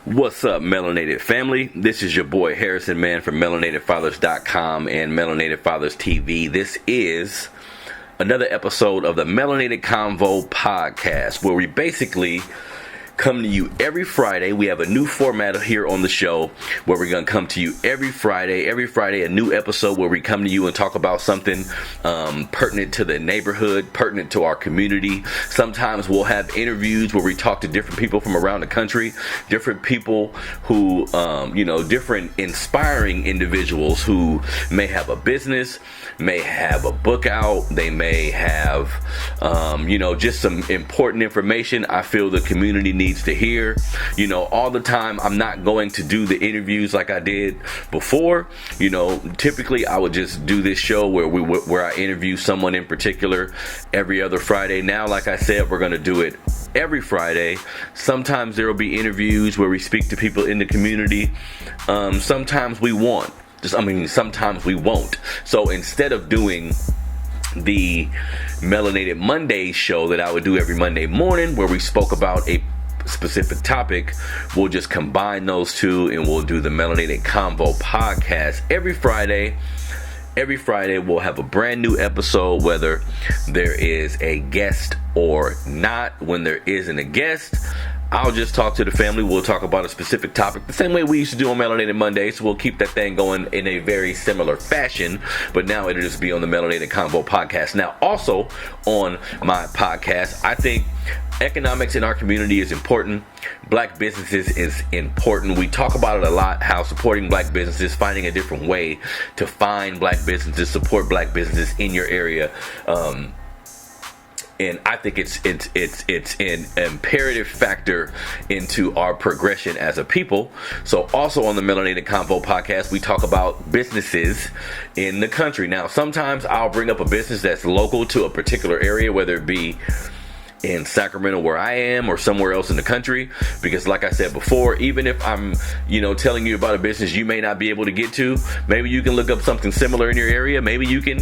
What's up, Melanated family? This is your boy Harrison, man, from MelanatedFathers.com and Melanated Fathers TV. This is another episode of the Melanated Convo podcast, where we basically come to you every Friday. We have a new format here on the show where we're going to come to you every Friday, a new episode where we come to you and talk about something pertinent to the neighborhood, pertinent to our community. Sometimes we'll have interviews where we talk to different people from around the country, different people who, different inspiring individuals who may have a business, may have a book out, they may have, just some important information I feel the community needs to hear. All the time I'm not going to do the interviews like I did before. Typically I would just do this show where I interview someone in particular every other Friday. Now, like I said, we're going to do it every Friday. Sometimes there will be interviews where we speak to people in the community. Sometimes we won't. Sometimes we won't. So instead of doing the Melanated Monday show that I would do every Monday morning, where we spoke about a specific topic, we'll just combine those two and we'll do the Melanated Convo podcast every Friday. Every Friday we'll have a brand new episode, whether there is a guest or not. When there isn't a guest, I'll just talk to the family. We'll talk about a specific topic, the same way we used to do on Melanated Mondays. So we'll keep that thing going in a very similar fashion, but now it'll just be on the Melanated Convo podcast. Now, also on my podcast, I think economics in our community is important. Black businesses is important. We talk about it a lot, how supporting black businesses, finding a different way to find black businesses, support black businesses in your area. And I think it's an imperative factor into our progression as a people. So also on the Melanated Convo podcast, we talk about businesses in the country. Now, sometimes I'll bring up a business that's local to a particular area, whether it be in Sacramento where I am or somewhere else in the country, because like I said before, even if I'm telling you about a business you may not be able to get to, maybe you can look up something similar in your area. Maybe you can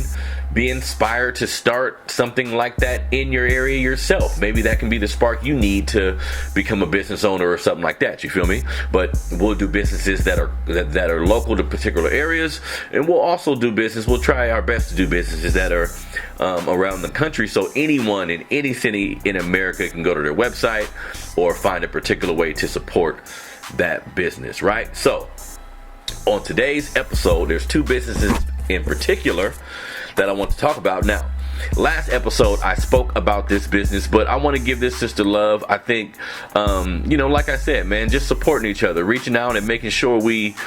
be inspired to start something like that in your area yourself. Maybe that can be the spark you need to become a business owner or something like that. You feel me? But we'll do businesses that are local to particular areas, and we'll also do business. We'll try our best to do businesses that are around the country, so anyone in any city in America can go to their website or find a particular way to support that business, right? So on today's episode, there's two businesses in particular that I want to talk about. Now, last episode I spoke about this business, but I want to give this sister love. I think like I said, man, just supporting each other, reaching out and making sure we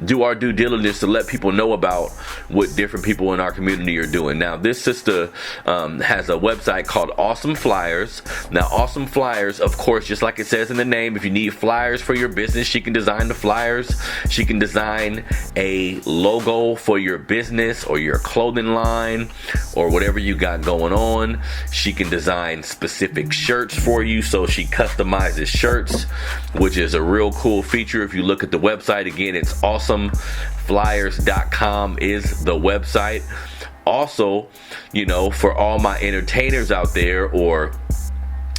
do our due diligence to let people know about what different people in our community are doing. Now, this sister has a website called Awesome Flyers. Now, Awesome Flyers, of course, just like it says in the name, if you need flyers for your business, she can design the flyers. She can design a logo for your business or your clothing line or whatever you got going on. She can design specific shirts for you, so she customizes shirts, which is a real cool feature. If you look at the website, again, it's awesomeflyers.com is the website. Also, for all my entertainers out there, or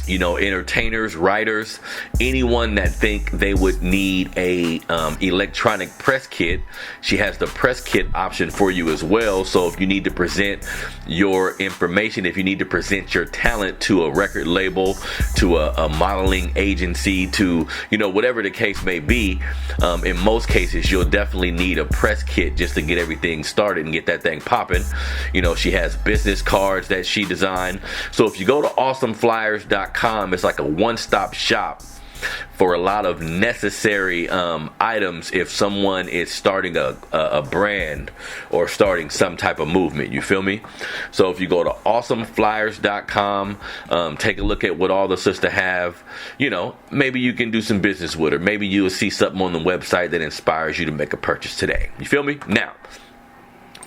entertainers, writers, anyone that think they would need a electronic press kit, she has the press kit option for you as well. So if you need to present your information, if you need to present your talent to a record label, to a modeling agency, to whatever the case may be, in most cases you'll definitely need a press kit just to get everything started and get that thing popping. She has business cards that she designed. So if you go to awesomeflyers.com, it's like a one-stop shop for a lot of necessary items if someone is starting a brand or starting some type of movement. You feel me? So if you go to awesomeflyers.com, take a look at what all the sister have. Maybe you can do some business with her. Maybe you'll see something on the website that inspires you to make a purchase today. You feel me? Now,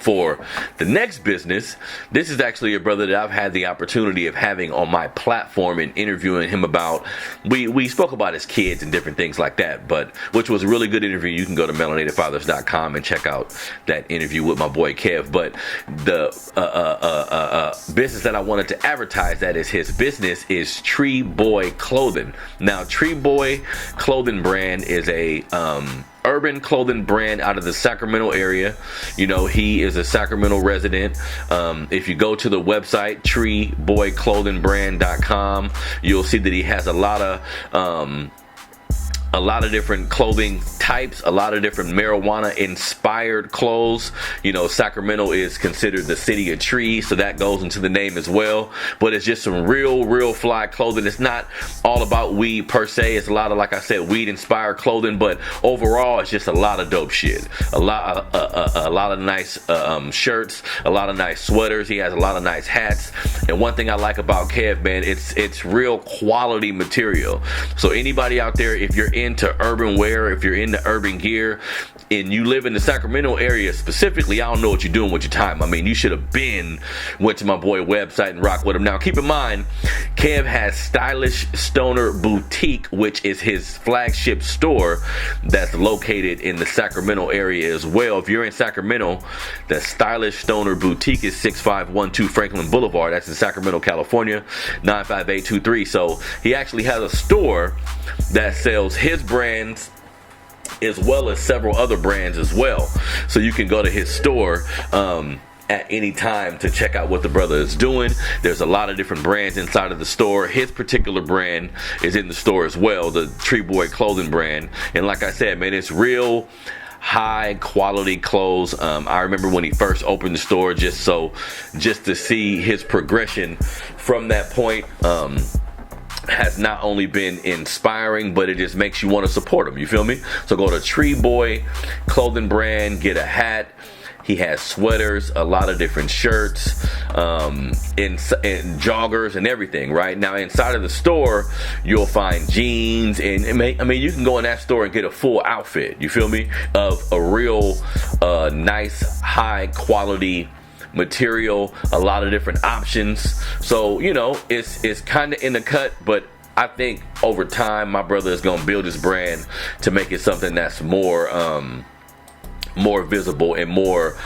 For the next business, this is actually a brother that I've had the opportunity of having on my platform and interviewing him about. We spoke about his kids and different things like that, but which was a really good interview. You can go to melanatedfathers.com and check out that interview with my boy Kev. But the business that I wanted to advertise that is his business is Tree Boy Clothing. Now, Tree Boy Clothing brand is a urban clothing brand out of the Sacramento area. You know, he is a Sacramento resident. If you go to the website treeboyclothingbrand.com, you'll see that he has a lot of different clothing types, a lot of different marijuana inspired clothes. You know, Sacramento is considered the city of trees, so that goes into the name as well. But it's just some real fly clothing. It's not all about weed per se. It's a lot of, like I said, weed inspired clothing, but overall it's just a lot of dope shit. A lot of nice shirts, a lot of nice sweaters. He has a lot of nice hats. And one thing I like about Kev, man, it's real quality material. So anybody out there, if you're into urban wear, if you're into urban gear, and you live in the Sacramento area specifically, I don't know what you're doing with your time. I mean, you should have went to my boy website and rock with him. Now, keep in mind, Kev has Stylish Stoner Boutique, which is his flagship store that's located in the Sacramento area as well. If you're in Sacramento, the Stylish Stoner Boutique is 6512 Franklin Boulevard. That's in Sacramento, California, 95823. So he actually has a store that sells his brands as well as several other brands as well. So you can go to his store at any time to check out what the brother is doing. There's a lot of different brands inside of the store. His particular brand is in the store as well, the Tree Boy Clothing brand. And like I said, man, it's real high quality clothes. I remember when he first opened the store, just to see his progression from that point has not only been inspiring, but it just makes you want to support him. You feel me? So go to Tree Boy Clothing brand, get a hat. He has sweaters, a lot of different shirts, and joggers and everything, right? Now, inside of the store, you'll find jeans, and I mean, you can go in that store and get a full outfit, you feel me, of a real nice, high quality material, a lot of different options. So, you know, it's kind of in the cut, but I think over time, my brother is going to build his brand to make it something that's more visible and more,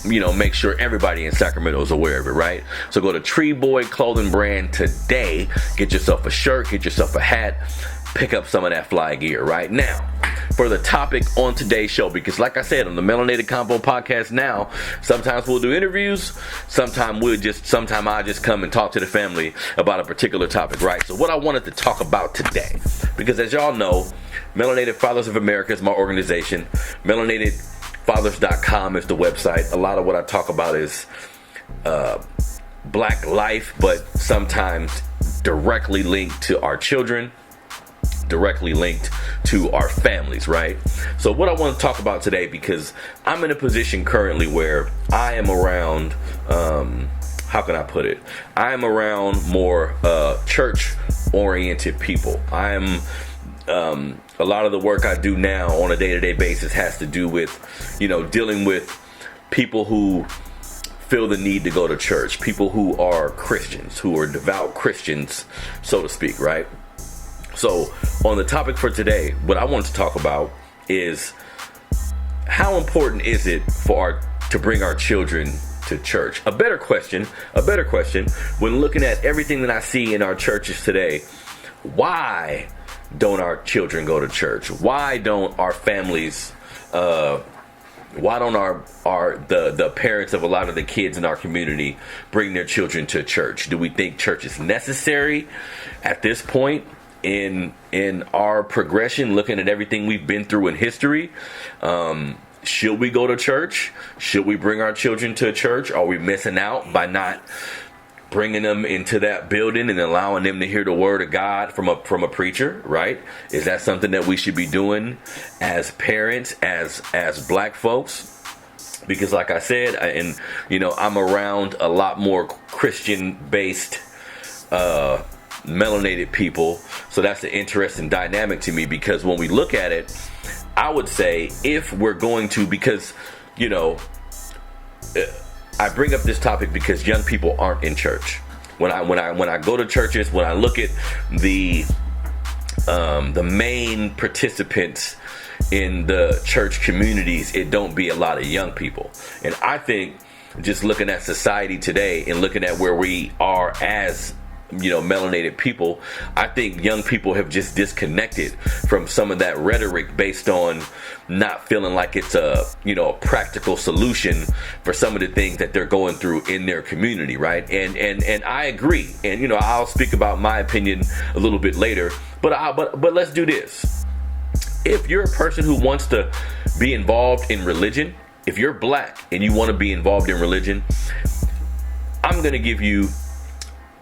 you know, make sure everybody in Sacramento is aware of it, right? So go to Tree Boy Clothing brand today. Get yourself a shirt, get yourself a hat, pick up some of that fly gear right now. For the topic on today's show, because like I said, on the Melanated Convo podcast now, sometimes we'll do interviews, sometimes I just come and talk to the family about a particular topic, right? So what I wanted to talk about today, because as y'all know, Melanated Fathers of America is my organization. Melanatedfathers.com is the website. A lot of what I talk about is black life, but sometimes directly linked to our children, directly linked to our families, right? So what I want to talk about today, because I'm in a position currently where I am around, how can I put it? I am around more church-oriented people. I'm a lot of the work I do now on a day-to-day basis has to do with, you know, dealing with people who feel the need to go to church, people who are Christians, who are devout Christians, so to speak, right? So on the topic for today, what I want to talk about is how important is it to bring our children to church? A better question, when looking at everything that I see in our churches today, why don't our children go to church? Why don't our families, why don't the parents of a lot of the kids in our community bring their children to church? Do we think church is necessary at this point in our progression, looking at everything we've been through in history? Should we go to church? Should we bring our children to church? Are we missing out by not bringing them into that building and allowing them to hear the word of God from a preacher, right? Is that something that we should be doing as parents, as black folks? Because like I said, I'm around a lot more Christian-based melanated people, so that's an interesting dynamic to me, because when we look at it, I would say if we're going to, because, you know, I bring up this topic because young people aren't in church. When I go to churches, when I look at the main participants in the church communities, it don't be a lot of young people. And I think just looking at society today and looking at where we are as melanated people, I think young people have just disconnected from some of that rhetoric based on not feeling like it's a practical solution for some of the things that they're going through in their community, right? And I agree. And I'll speak about my opinion a little bit later, but let's do this. If you're a person who wants to be involved in religion, if you're black and you want to be involved in religion, I'm going to give you,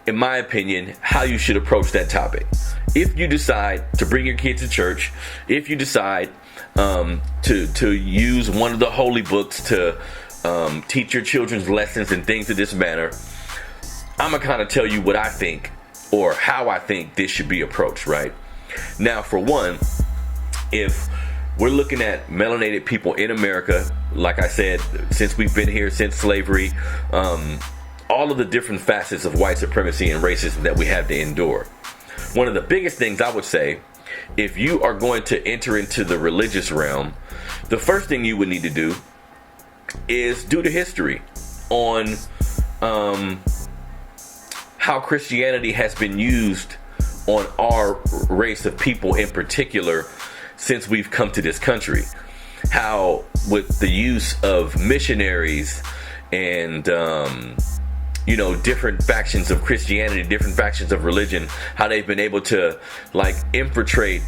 in my opinion, how you should approach that topic. If you decide to bring your kids to church, if you decide to use one of the holy books to teach your children's lessons and things of this manner, I'm going to kind of tell you what I think or how I think this should be approached, right? Now, for one, if we're looking at melanated people in America, like I said, since we've been here, since slavery, all of the different facets of white supremacy and racism that we have to endure. One of the biggest things I would say, if you are going to enter into the religious realm, the first thing you would need to do is do the history on how Christianity has been used on our race of people in particular since we've come to this country. How with the use of missionaries and different factions of Christianity, different factions of religion, how they've been able to infiltrate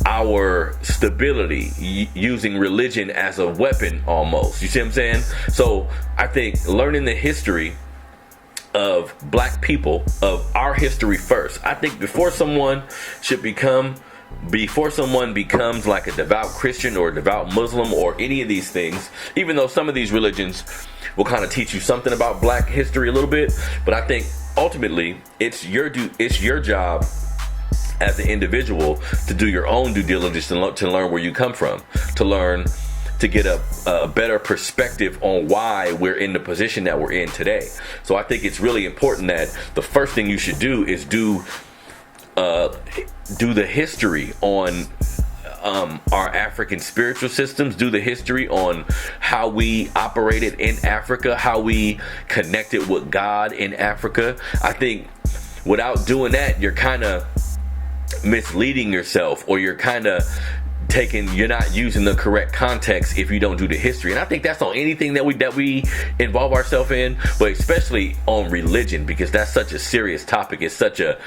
our stability using religion as a weapon almost. You see what I'm saying? So I think learning the history of black people, of our history first. I think before someone becomes like a devout Christian or a devout Muslim or any of these things, even though some of these religions will kind of teach you something about black history a little bit, but I think ultimately it's your job as an individual to do your own due diligence to learn where you come from, to get a better perspective on why we're in the position that we're in today. So I think it's really important that the first thing you should do is do the history on our African spiritual systems, do the history on how we operated in Africa, how we connected with God in Africa. I think without doing that, you're kind of misleading yourself, or you're not using the correct context if you don't do the history. And I think that's on anything that we involve ourselves in, but especially on religion, because that's such a serious topic. It's such a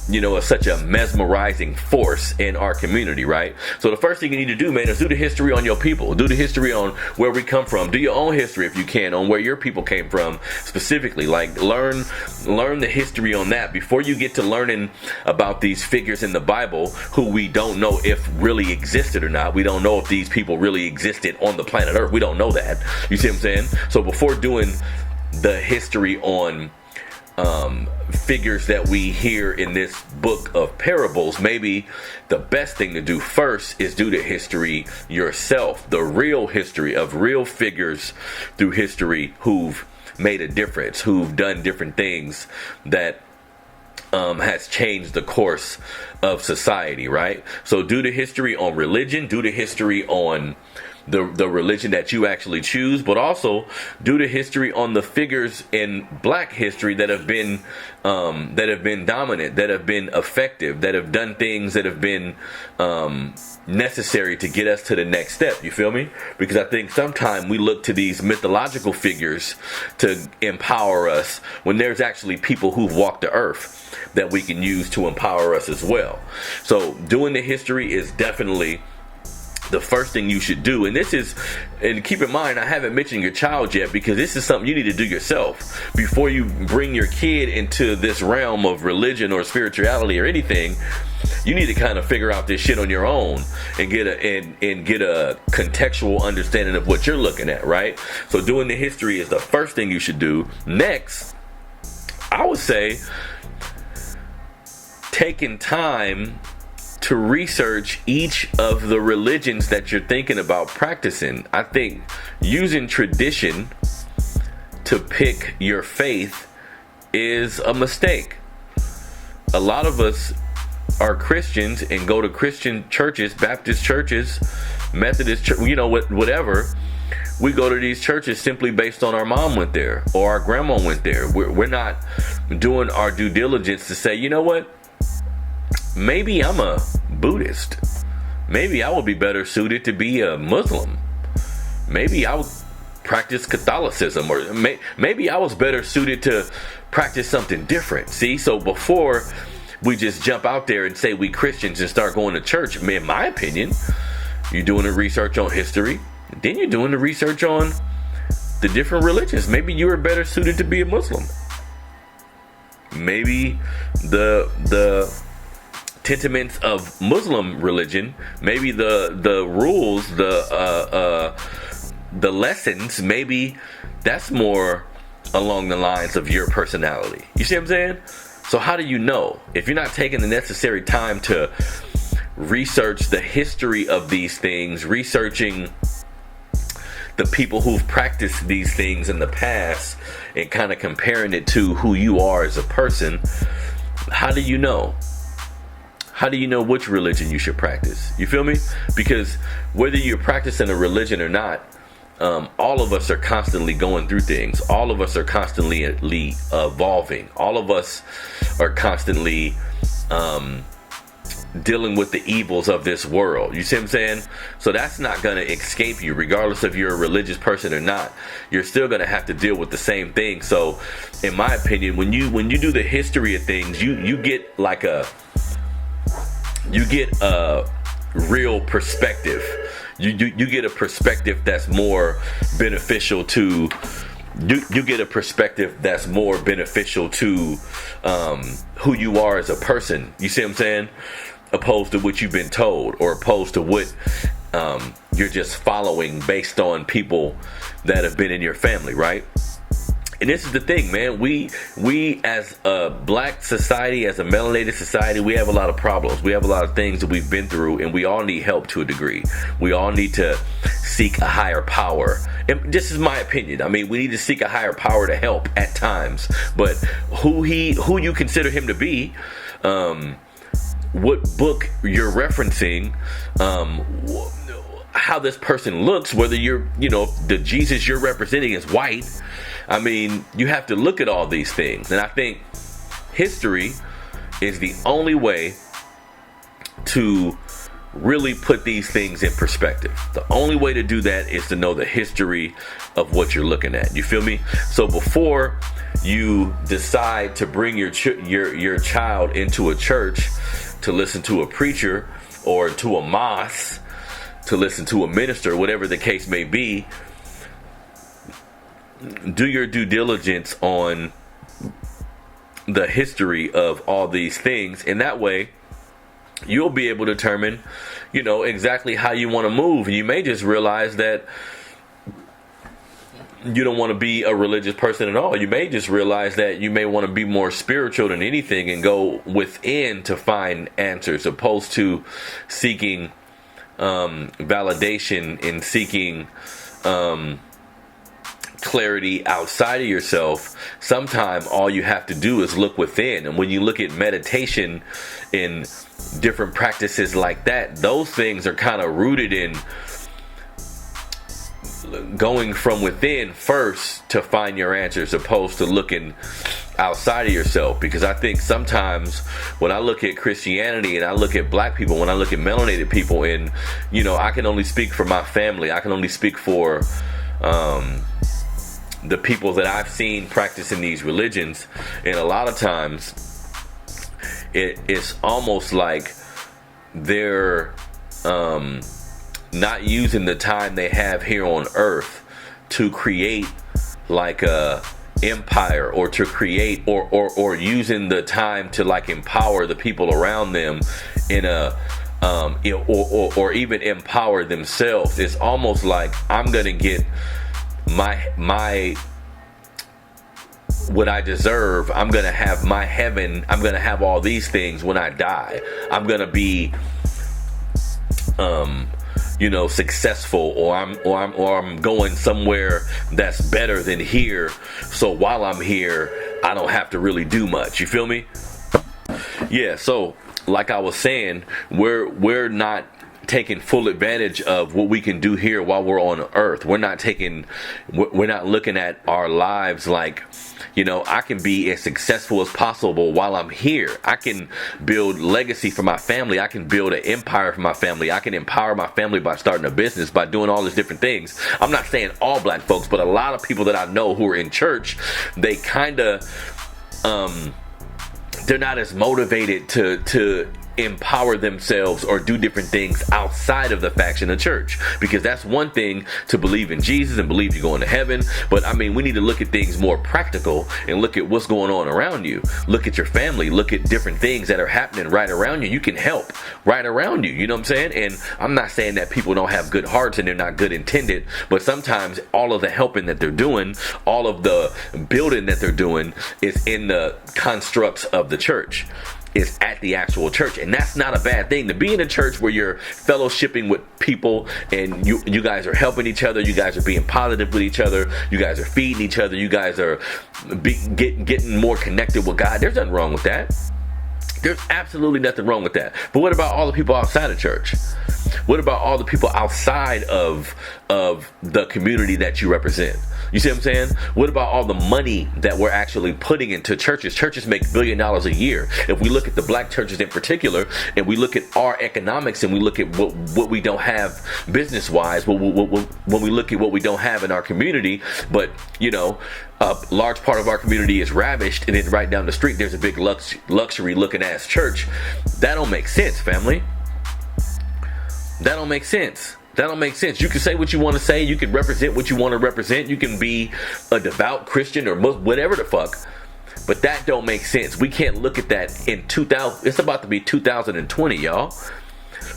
it's such a mesmerizing force in our community, right? So the first thing you need to do, man, is do the history on your people. Do the history on where we come from. Do your own history if you can on where your people came from specifically. Like learn the history on that before you get to learning about these figures in the Bible who we don't know if really existed or not. We don't know if these people really existed on the planet Earth. We don't know that. You see what I'm saying? So before doing the history on figures that we hear in this book of parables, maybe the best thing to do first is do the history yourself, the real history of real figures through history who've made a difference, who've done different things that has changed the course of society, right? So do the history on religion, do the history on the religion that you actually choose, but also do the history on the figures in black history that have been dominant, that have been effective, that have done things that have been necessary to get us to the next step. You feel me? Because I think sometimes we look to these mythological figures to empower us when there's actually people who've walked the earth that we can use to empower us as well. So doing the history is definitely the first thing you should do. And keep in mind, I haven't mentioned your child yet, because this is something you need to do yourself before you bring your kid into this realm of religion or spirituality or anything. You need to kind of figure out this shit on your own and get a contextual understanding of what you're looking at, right? So doing the history is the first thing you should do. Next, I would say taking time to research each of the religions that you're thinking about practicing. I think using tradition to pick your faith is a mistake. A lot of us are Christians and go to Christian churches, Baptist churches, Methodist, whatever. We go to these churches simply based on our mom went there or our grandma went there. We're not doing our due diligence to say, you know what? Maybe I'm a Buddhist. Maybe I would be better suited to be a Muslim. Maybe I would practice Catholicism, or maybe I was better suited to practice something different. See, so before we just jump out there and say we Christians and start going to church, in my opinion, you're doing the research on history, then you're doing the research on the different religions. Maybe you were better suited to be a Muslim. Maybe the sentiments of Muslim religion, maybe the rules, the lessons, maybe that's more along the lines of your personality. You see what I'm saying? So how do you know? If you're not taking the necessary time to research the history of these things, researching the people who've practiced these things in the past and kind of comparing it to who you are as a person, how do you know? How do you know which religion you should practice? You feel me? Because whether you're practicing a religion or not, all of us are constantly going through things. All of us are constantly evolving. All of us are constantly dealing with the evils of this world. You see what I'm saying? So that's not going to escape you, regardless if you're a religious person or not. You're still going to have to deal with the same thing. So, in my opinion, when you do the history of things, you get like a real perspective. You get a perspective that's more beneficial to you get a perspective that's more beneficial to who you are as a person. You see what I'm saying? Opposed to what you've been told, or opposed to what you're just following based on people that have been in your family, right? And this is the thing, man. We as a black society, as a melanated society, we have a lot of problems. We have a lot of things that we've been through, and we all need help to a degree. We all need to seek a higher power. And this is my opinion. I mean, we need to seek a higher power to help at times. But who you consider him to be, what book you're referencing, how this person looks, whether the Jesus you're representing is white. I mean, you have to look at all these things. And I think history is the only way to really put these things in perspective. The only way to do that is to know the history of what you're looking at. You feel me? So before you decide to bring your child into a church to listen to a preacher, or to a mosque to listen to a minister, whatever the case may be, do your due diligence on the history of all these things, and that way you'll be able to determine, exactly how you want to move. And you may just realize that you don't want to be a religious person at all. You may just realize that you may want to be more spiritual than anything and go within to find answers, opposed to seeking validation and seeking clarity outside of yourself. Sometimes all you have to do is look within. And when you look at meditation and different practices like that, those things are kind of rooted in going from within first to find your answers, opposed to looking outside of yourself. Because I think sometimes when I look at Christianity and I look at black people, when I look at melanated people, and I can only speak for my family, I can only speak for the people that I've seen practicing these religions, and a lot of times it's almost like they're not using the time they have here on earth to create like a empire, or to create or using the time to like empower the people around them in a or even empower themselves. It's almost like I'm gonna get my what I deserve. I'm gonna have my heaven. I'm gonna have all these things when I die. I'm gonna be successful, or I'm going somewhere that's better than here. So while I'm here, I don't have to really do much. You feel me? Yeah. So like I was saying, we're not taking full advantage of what we can do here while we're on earth. We're not looking at our lives like, I can be as successful as possible while I'm here. I can build legacy for my family. I can build an empire for my family. I can empower my family by starting a business, by doing all these different things. I'm not saying all black folks, but a lot of people that I know who are in church, they kind of, they're not as motivated to empower themselves or do different things outside of the faction of church, because that's one thing to believe in Jesus and believe you're going to heaven, but we need to look at things more practical and look at what's going on around you. Look at your family, look at different things that are happening right around you. You can help right around you, you know what I'm saying? And I'm not saying that people don't have good hearts and they're not good intended, but sometimes all of the helping that they're doing, all of the building that they're doing is in the constructs of the church. Is at the actual church, and that's not a bad thing. To be in a church where you're fellowshipping with people and you guys are helping each other, you guys are being positive with each other, you guys are feeding each other, you guys are getting more connected with God. There's nothing wrong with that. There's absolutely nothing wrong with that. But what about all the people outside of church? What about all the people outside of the community that you represent? You see what I'm saying? What about all the money that we're actually putting into churches? Churches make $1 billion a year. If we look at the black churches in particular, and we look at our economics, and we look at what we don't have business-wise, when we look at what we don't have in our community, but, a large part of our community is ravished, and then right down the street, there's a big luxury-looking ass church. That don't make sense, family. That don't make sense. That don't make sense. You can say what you want to say. You can represent what you want to represent. You can be a devout Christian or Muslim, whatever the fuck. But that don't make sense. We can't look at that in 2000. It's about to be 2020, y'all.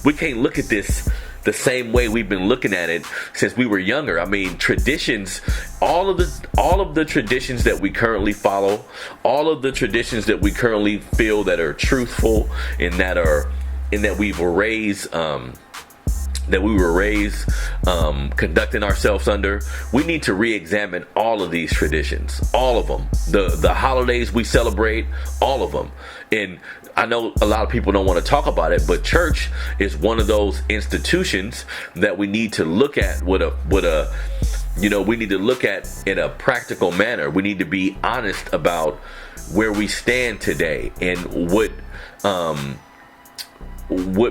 We can't look at this the same way we've been looking at it since we were younger. Traditions, all of the traditions that we currently follow, all of the traditions that we currently feel that are truthful and that we were raised conducting ourselves under. We need to re-examine all of these traditions, all of them. The holidays we celebrate, all of them. And I know a lot of people don't want to talk about it, but church is one of those institutions that we need to look at we need to look at in a practical manner. We need to be honest about where we stand today and what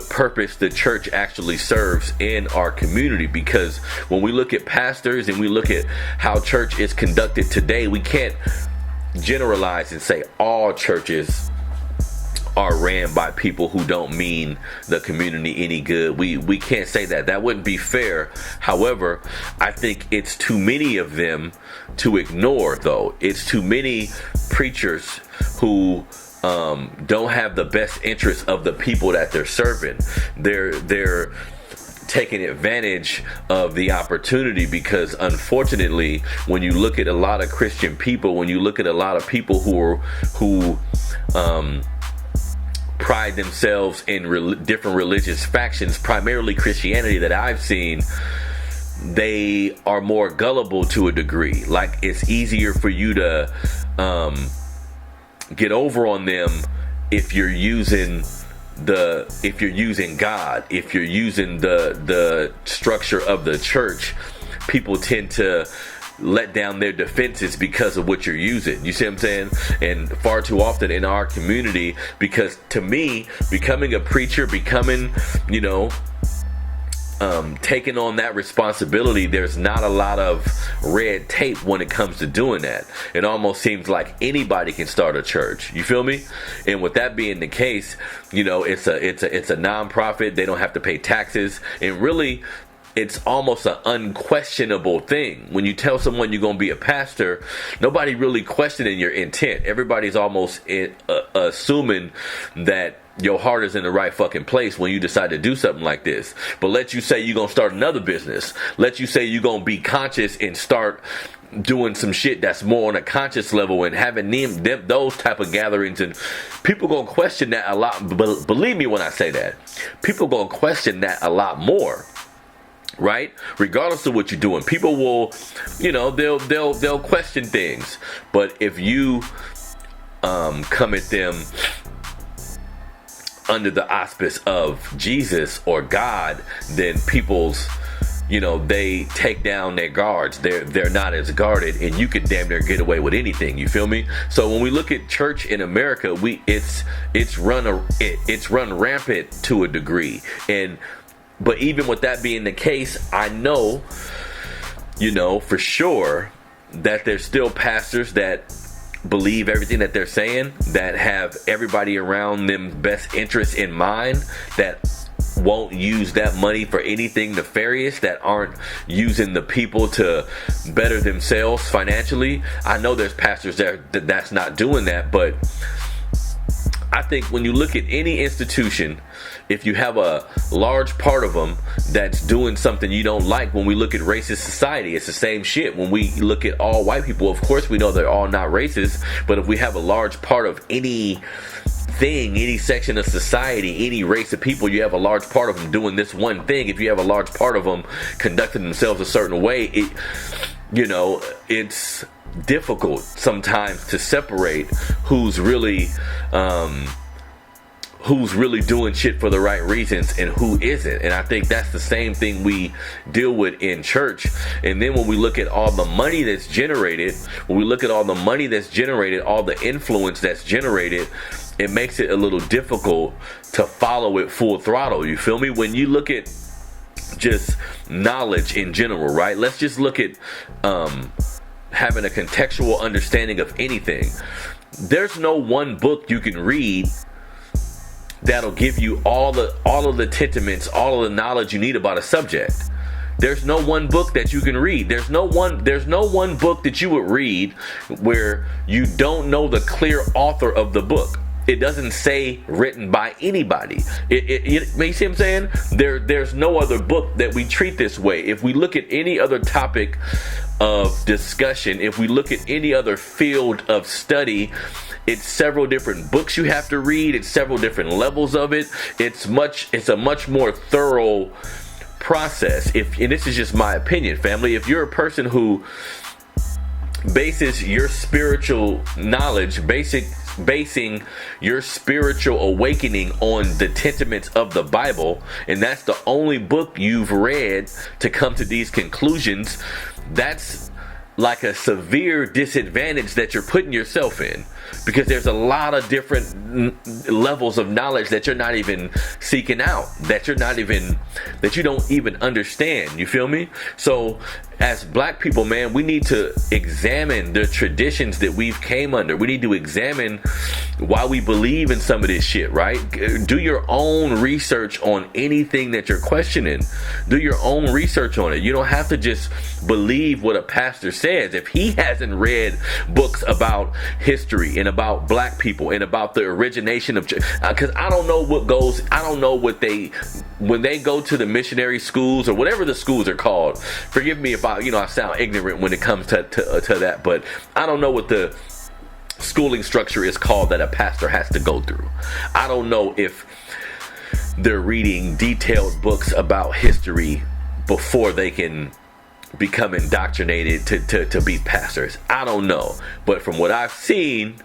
purpose the church actually serves in our community. Because when we look at pastors and we look at how church is conducted today, we can't generalize and say all churches are ran by people who don't mean the community any good. We can't say that. That wouldn't be fair. However, I think it's too many of them to ignore, though. It's too many preachers who don't have the best interest of the people that they're serving. They're taking advantage of the opportunity, because unfortunately, when you look at a lot of Christian people, when you look at a lot of people who pride themselves in different religious factions, primarily Christianity that I've seen, they are more gullible to a degree. Like, it's easier for you to get over on them if you're using God, if you're using the structure of the church. People tend to let down their defenses because of what you're using. You see what I'm saying? And far too often in our community, because to me, becoming a preacher, taking on that responsibility, there's not a lot of red tape when it comes to doing that. It almost seems like anybody can start a church. You feel me? And with that being the case, it's a nonprofit. They don't have to pay taxes, and really, it's almost an unquestionable thing. When you tell someone you're going to be a pastor, nobody really questioning your intent. Everybody's almost assuming that your heart is in the right fucking place when you decide to do something like this. But let you say you're going to start another business. Let you say you're going to be conscious and start doing some shit that's more on a conscious level and having those type of gatherings, and people gonna question that a lot. Believe me when I say that, people gonna question that a lot more, right? Regardless of what you're doing, people will, they'll question things. But if you come at them under the auspice of Jesus or God, then they take down their guards. They're not as guarded, and you can damn near get away with anything. You feel me? So when we look at church in America, it's run rampant to a degree. But even with that being the case, I know, for sure that there's still pastors that believe everything that they're saying, that have everybody around them best interests in mind, that won't use that money for anything nefarious, that aren't using the people to better themselves financially. I know there's pastors that's not doing that, but I think when you look at any institution, if you have a large part of them that's doing something you don't like, when we look at racist society, it's the same shit. When we look at all white people, of course we know they're all not racist, but if we have a large part of any section of society, any race of people, you have a large part of them doing this one thing. If you have a large part of them conducting themselves a certain way, it's difficult sometimes to separate who's really doing shit for the right reasons and who isn't. And I think that's the same thing we deal with in church. And then when we look at all the money that's generated, all the influence that's generated, it makes it a little difficult to follow it full throttle. You feel me? When you look at just knowledge in general, right? Let's just look at having a contextual understanding of anything. There's no one book you can read that'll give you all of the sentiments, all of the knowledge you need about a subject. There's no one book that you can read. There's no one book that you would read where you don't know the clear author of the book. It doesn't say written by anybody. You see what I'm saying? There's no other book that we treat this way. If we look at any other topic of discussion, if we look at any other field of study, it's several different books you have to read. It's several different levels of it. It's a much more thorough process. And this is just my opinion, family. If you're a person who bases your spiritual knowledge, basing your spiritual awakening on the sentiments of the Bible, and that's the only book you've read to come to these conclusions, that's like a severe disadvantage that you're putting yourself in, because there's a lot of different levels of knowledge that you're not even seeking out, that you don't even understand. You feel me? So as black people, man, we need to examine the traditions that we've came under. We need to examine why we believe in some of this shit, right? Do your own research on anything that you're questioning. Do your own research on it. You don't have to just believe what a pastor says. If he hasn't read books about history and about black people and about the origination of, because I don't know what when they go to the missionary schools or whatever the schools are called. Forgive me if I sound ignorant when it comes to that, but I don't know what the schooling structure is called that a pastor has to go through. I don't know if they're reading detailed books about history before they can become indoctrinated to be pastors. I don't know, but from what I've seen,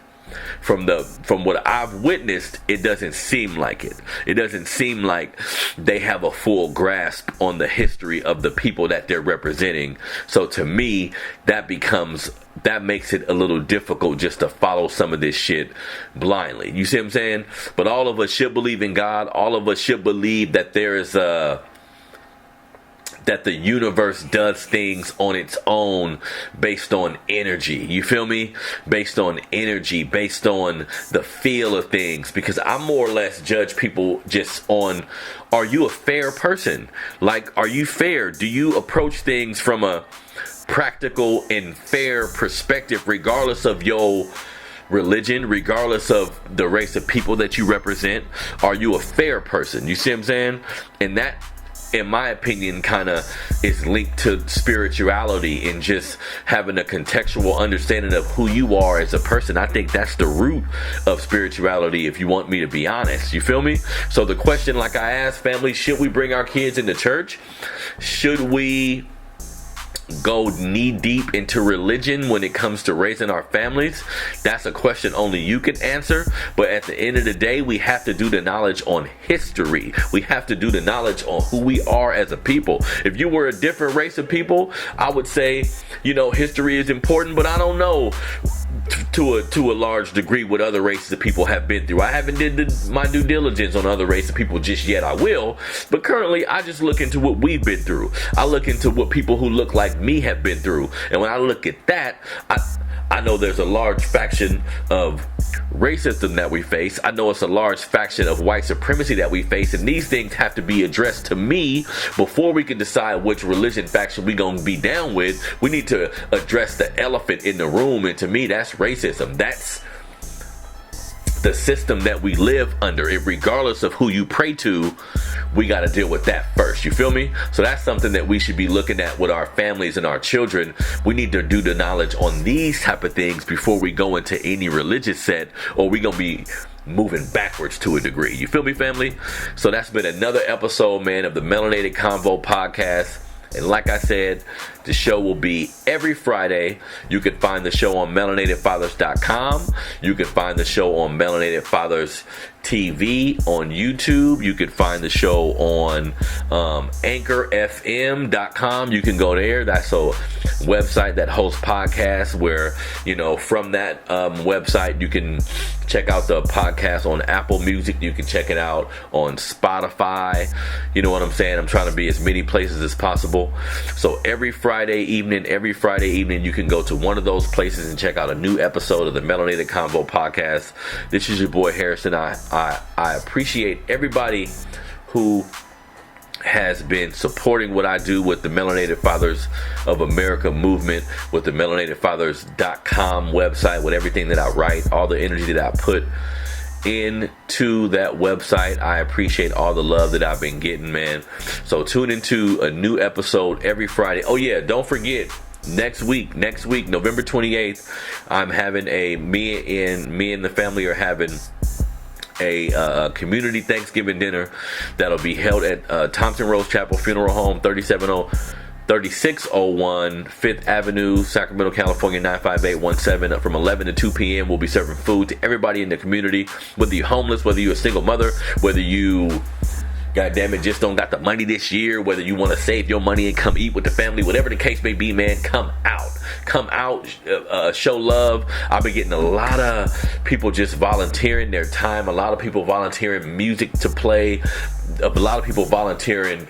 from what I've witnessed, it doesn't seem like it. It doesn't seem like they have a full grasp on the history of the people that they're representing. So to me, that makes it a little difficult just to follow some of this shit blindly. You see what I'm saying? But all of us should believe in God. All of us should believe that there is that the universe does things on its own based on energy. You feel me? Based on energy, based on the feel of things. Because I more or less judge people just on, are you a fair person? Like, are you fair? Do you approach things from a practical and fair perspective, regardless of your religion, regardless of the race of people that you represent? Are you a fair person? You see what I'm saying? And in my opinion, kind of is linked to spirituality and just having a contextual understanding of who you are as a person. I think that's the root of spirituality, if you want me to be honest. You feel me? So the question, like I asked, family, should we bring our kids into church? Should we go knee deep into religion when it comes to raising our families? That's a question only you can answer. But at the end of the day, we have to do the knowledge on history. We have to do the knowledge on who we are as a people. If you were a different race of people, I would say, history is important, but I don't know to a large degree what other races of people have been through. I haven't did my due diligence on other races of people just yet. I will, but currently I just look into what we've been through. I look into what people who look like me have been through, and when I look at that, I know there's a large faction of racism that we face. I know it's a large faction of white supremacy that we face, and these things have to be addressed to me before we can decide which religion faction we gonna be down with. We need to address the elephant in the room, and to me, that's racism. That's the system that we live under. It, regardless of who you pray to, we got to deal with that first. You feel me? So that's something that we should be looking at with our families and our children. We need to do the knowledge on these type of things before we go into any religious set, or we gonna be moving backwards to a degree. You feel me, family? So that's been another episode, man, of the Melanated Convo podcast. And like I said, the show will be every Friday. You can find the show on melanatedfathers.com. You can find the show on Melanated Fathers TV on YouTube. You can find the show on anchorfm.com. You can go there. That's a website that hosts podcasts where, from that website, you can check out the podcast on Apple Music. You can check it out on Spotify. You know what I'm saying? I'm trying to be as many places as possible. So every Friday evening, you can go to one of those places and check out a new episode of the Melanated Convo podcast. This is your boy Harrison. I appreciate everybody who has been supporting what I do with the Melanated Fathers of America movement, with the melanatedfathers.com website, with everything that I write, all the energy that I put into that website. I appreciate all the love that I've been getting, man. So tune into a new episode every Friday. Oh yeah, don't forget, next week, November 28th, I'm having me and the family are having a community Thanksgiving dinner that'll be held at Thompson Rose Chapel Funeral Home, 3601 5th Avenue, Sacramento, California, 95817. From 11 to 2 p.m. We'll be serving food to everybody in the community, whether you're homeless, whether you're a single mother, whether you, goddamn it, just don't got the money this year, whether you want to save your money and come eat with the family, whatever the case may be, man, come out, show love. I've been getting a lot of people just volunteering their time, a lot of people volunteering music to play, a lot of people volunteering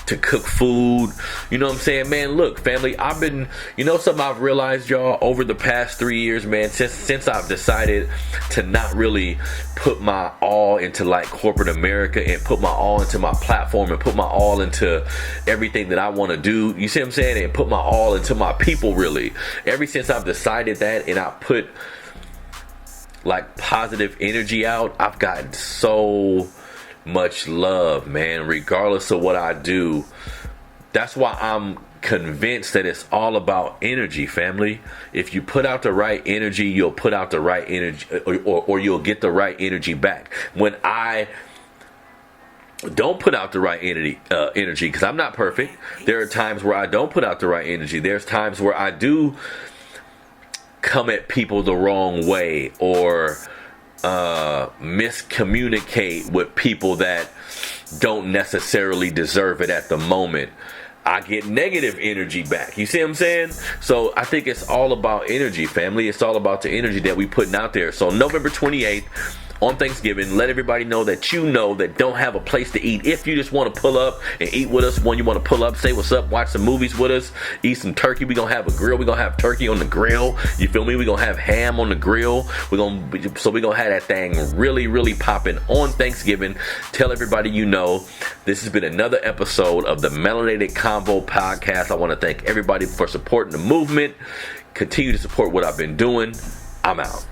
to cook food. You know what I'm saying, man? Look, family, I've been, something I've realized, y'all, over the past 3 years, man, since I've decided to not really put my all into like corporate America and put my all into my platform and put my all into everything that I want to do. You see what I'm saying? And put my all into my people, really. Ever since I've decided that and I put like positive energy out, I've gotten so much love, man, regardless of what I do. That's why I'm convinced that it's all about energy, family. If you put out the right energy, you'll put out the right energy, or you'll get the right energy back. When I don't put out the right energy, because I'm not perfect, there are times where I don't put out the right energy. There's times where I do come at people the wrong way, or miscommunicate with people that don't necessarily deserve it at the moment. I get negative energy back. You see what I'm saying? So I think it's all about energy, family. It's all about the energy that we putting out there. So November 28th, on Thanksgiving, let everybody know that that don't have a place to eat. If you just want to pull up and eat with us, when you want to pull up, say what's up, watch some movies with us, eat some turkey. We're going to have a grill. We're going to have turkey on the grill. You feel me? We're going to have ham on the grill. We're going to have that thing really, really popping on Thanksgiving. Tell everybody This has been another episode of the Melanated Convo podcast. I want to thank everybody for supporting the movement. Continue to support what I've been doing. I'm out.